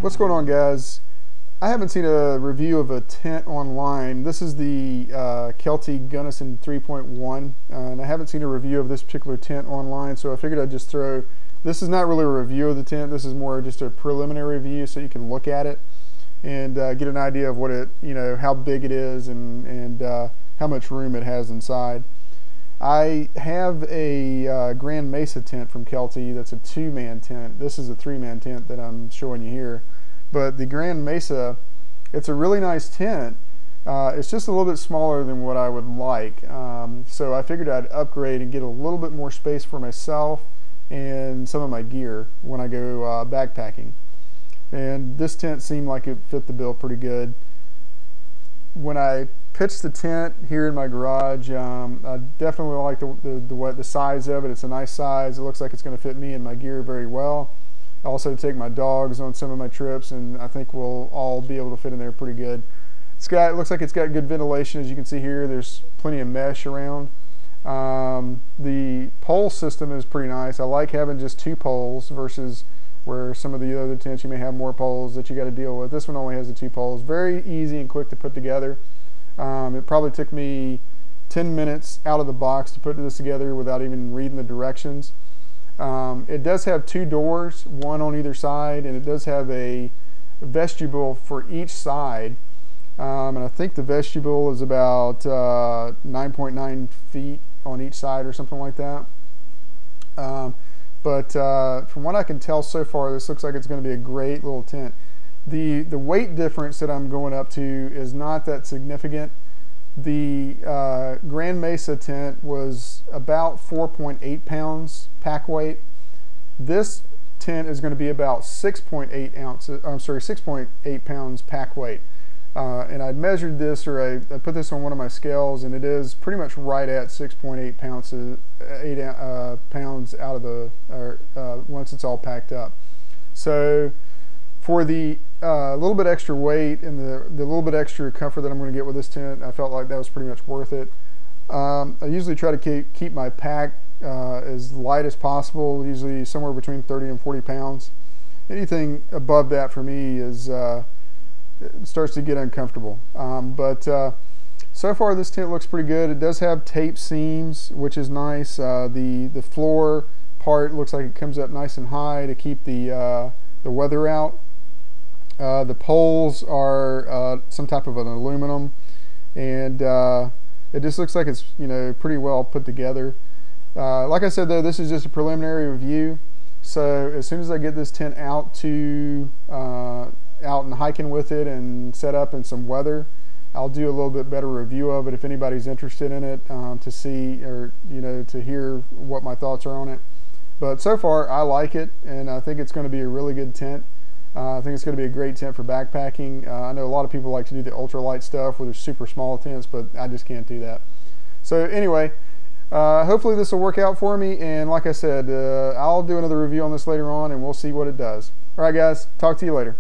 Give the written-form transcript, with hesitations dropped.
What's going on, guys? I haven't seen a review of a tent online. This is the Kelty Gunnison 3.1 and I haven't seen a review of this particular tent online, so I figured I'd just throw, this is not really a review of the tent, this is more just a preliminary review so you can look at it and get an idea of what it, how big it is and how much room it has inside. I have a Grand Mesa tent from Kelty that's a 2-man tent. This is a 3-man tent that I'm showing you here. But the Grand Mesa, it's a really nice tent. It's just a little bit smaller than what I would like. So I figured I'd upgrade and get a little bit more space for myself and some of my gear when I go backpacking. And this tent seemed like it fit the bill pretty good. When I pitched the tent here in my garage, I definitely like the size of it. It's a nice size. It looks like it's going to fit me and my gear very well. I also take my dogs on some of my trips, and I think we'll all be able to fit in there pretty good. It looks like it's got good ventilation. As you can see here, there's plenty of mesh around. The pole system is pretty nice. I like having just 2 poles versus where some of the other tents you may have more poles that you got to deal with. This one only has the 2 poles. Very easy and quick to put together. It probably took me 10 minutes out of the box to put this together without even reading the directions. It does have 2 doors, one on either side, and it does have a vestibule for each side. And I think the vestibule is about 9.9 feet on each side or something like that. But from what I can tell so far, this looks like it's going to be a great little tent. The weight difference that I'm going up to is not that significant. The Grand Mesa tent was about 4.8 pounds pack weight. This tent is going to be about 6.8 pounds pack weight. And I measured this, or I put this on one of my scales, and it is pretty much right at 6.8 pounds, 8 pounds out of the, once it's all packed up. So for the little bit extra weight and the little bit extra comfort that I'm going to get with this tent, I felt like that was pretty much worth it. I usually try to keep my pack as light as possible, usually somewhere between 30 and 40 pounds. Anything above that for me is it starts to get uncomfortable. But so far this tent looks pretty good. It does have tape seams, which is nice. The floor part looks like it comes up nice and high to keep the weather out. The poles are some type of an aluminum, and it just looks like it's pretty well put together. Like I said though, this is just a preliminary review, so as soon as I get this tent out and hiking with it and set up in some weather, I'll do a little bit better review of it if anybody's interested in it, to see, or to hear what my thoughts are on it. But so far I like it, and I think it's going to be a really good tent. I think it's going to be a great tent for backpacking. I know a lot of people like to do the ultralight stuff where there's super small tents, but I just can't do that. So anyway, hopefully this will work out for me, and like I said, I'll do another review on this later on and we'll see what it does. Alright guys, talk to you later.